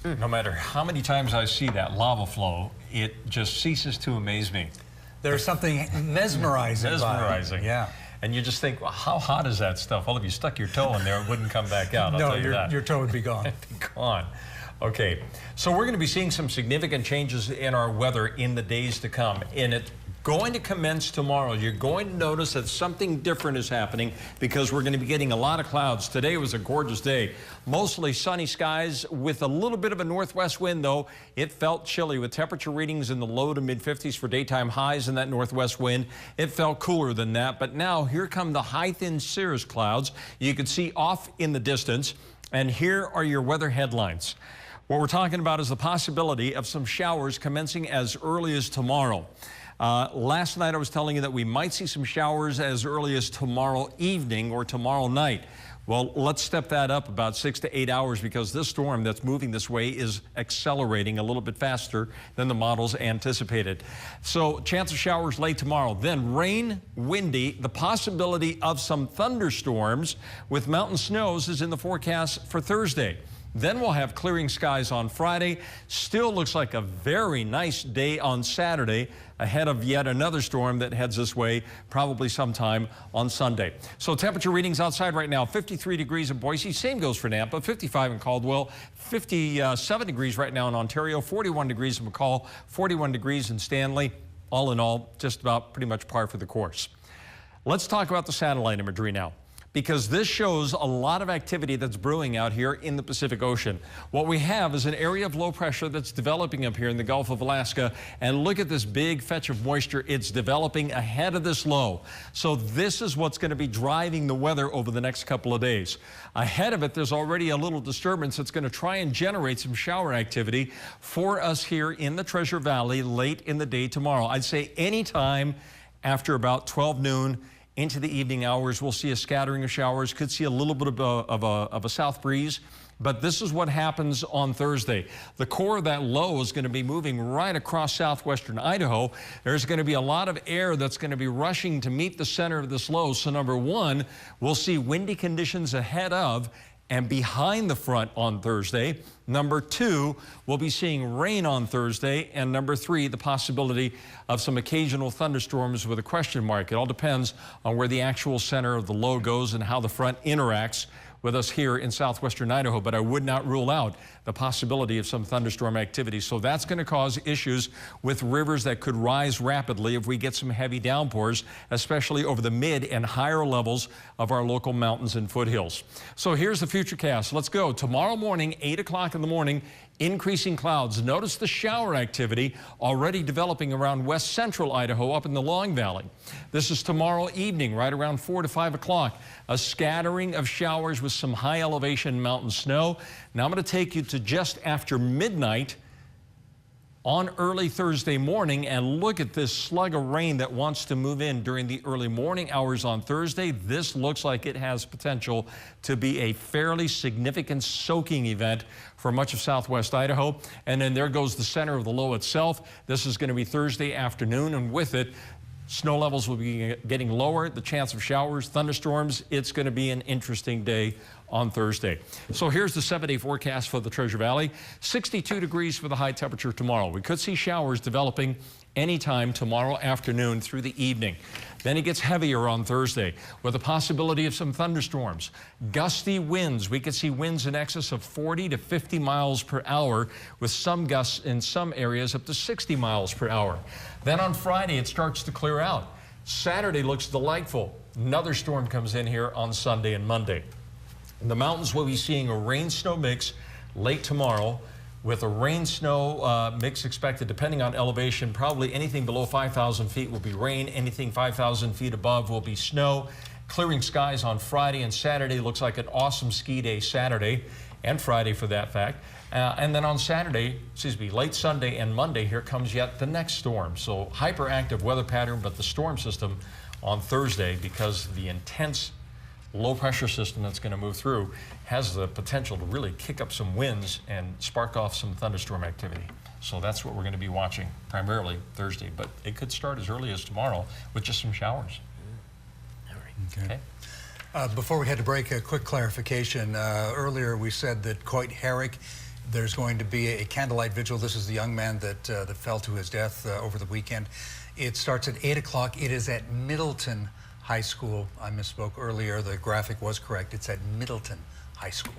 No matter how many times I see that lava flow, it just ceases to amaze me. There's something mesmerizing. Mesmerizing. Yeah. And you just think, well, how hot is that stuff? Well, if you stuck your toe in there, it wouldn't come back out. I'll No, tell you that. your toe would be gone. It'd be gone. Okay, so we're going to be seeing some significant changes in our weather in the days to come. And it's going to commence tomorrow. You're going to notice that something different is happening because we're going to be getting a lot of clouds. Today was a gorgeous day. Mostly sunny skies with a little bit of a northwest wind, though. It felt chilly with temperature readings in the low to mid 50s for daytime highs in that northwest wind. It felt cooler than that. But now here come the high thin cirrus clouds. You can see off in the distance. And here are your weather headlines. What we're talking about is the possibility of some showers commencing as early as tomorrow. Last night I was telling you that we might see some showers as early as tomorrow evening or tomorrow night. Well, let's step that up about 6 to 8 hours because this storm that's moving this way is accelerating a little bit faster than the models anticipated. So chance of showers late tomorrow, then rain, windy, the possibility of some thunderstorms with mountain snows is in the forecast for Thursday. Then we'll have clearing skies on Friday. Still looks like a very nice day on Saturday ahead of yet another storm that heads this way probably sometime on Sunday. So temperature readings outside right now, 53 degrees in Boise. Same goes for Nampa, 55 in Caldwell, 57 degrees right now in Ontario, 41 degrees in McCall, 41 degrees in Stanley. All in all, just about pretty much par for the course. Let's talk about the satellite imagery now, because this shows a lot of activity that's brewing out here in the Pacific Ocean. What we have is an area of low pressure that's developing up here in the Gulf of Alaska, and look at this big fetch of moisture. It's developing ahead of this low. So this is what's going to be driving the weather over the next couple of days. Ahead of it, there's already a little disturbance that's going to try and generate some shower activity for us here in the Treasure Valley late in the day tomorrow. I'd say anytime after about 12 noon, into the evening hours, we'll see a scattering of showers, could see a little bit of a south breeze, but this is what happens on Thursday. The core of that low is going to be moving right across southwestern Idaho. There's going to be a lot of air that's going to be rushing to meet the center of this low. So number one, we'll see windy conditions ahead of and behind the front on Thursday. Number two, we'll be seeing rain on Thursday. And number three, the possibility of some occasional thunderstorms with a question mark. It all depends on where the actual center of the low goes and how the front interacts with us here in southwestern Idaho, but I would not rule out the possibility of some thunderstorm activity. So that's going to cause issues with rivers that could rise rapidly if we get some heavy downpours, especially over the mid and higher levels of our local mountains and foothills. So here's the futurecast. Let's go. Tomorrow morning, 8 o'clock in the morning, increasing clouds. Notice the shower activity already developing around west central Idaho up in the Long Valley. This is tomorrow evening, right around 4 to 5 o'clock. A scattering of showers with some high elevation mountain snow. Now I'm going to take you to just after midnight on early Thursday morning, and look at this slug of rain that wants to move in during the early morning hours on Thursday. This looks like it has potential to be a fairly significant soaking event for much of southwest Idaho. And then there goes the center of the low itself. This is going to be Thursday afternoon, and with it, snow levels will be getting lower, the chance of showers, thunderstorms. It's going to be an interesting day on Thursday. So here's the 7-day forecast for the Treasure Valley. 62 degrees for the high temperature tomorrow. We could see showers developing anytime tomorrow afternoon through the evening. Then it gets heavier on Thursday with the possibility of some thunderstorms. Gusty winds. We could see winds in excess of 40 to 50 miles per hour with some gusts in some areas up to 60 miles per hour. Then on Friday, it starts to clear out. Saturday looks delightful. Another storm comes in here on Sunday and Monday. In the mountains, we'll be seeing a rain-snow mix late tomorrow with a rain-snow mix expected, depending on elevation. Probably anything below 5,000 feet will be rain. Anything 5,000 feet above will be snow. Clearing skies on Friday and Saturday. Looks like an awesome ski day Saturday and Friday for that fact. And then on Saturday, late Sunday and Monday, here comes yet the next storm. So hyperactive weather pattern, but the storm system on Thursday, because the intense low pressure system that's going to move through has the potential to really kick up some winds and spark off some thunderstorm activity. So that's what we're going to be watching primarily Thursday, but it could start as early as tomorrow with just some showers. All right. Okay. Before we had to break, a quick clarification. Earlier we said that Coit Herrick, There's going to be a candlelight vigil. This is the young man that fell to his death over the weekend. It starts at 8 o'clock. It is at Middleton High School. I misspoke earlier. The graphic was correct. It's at Middleton High School.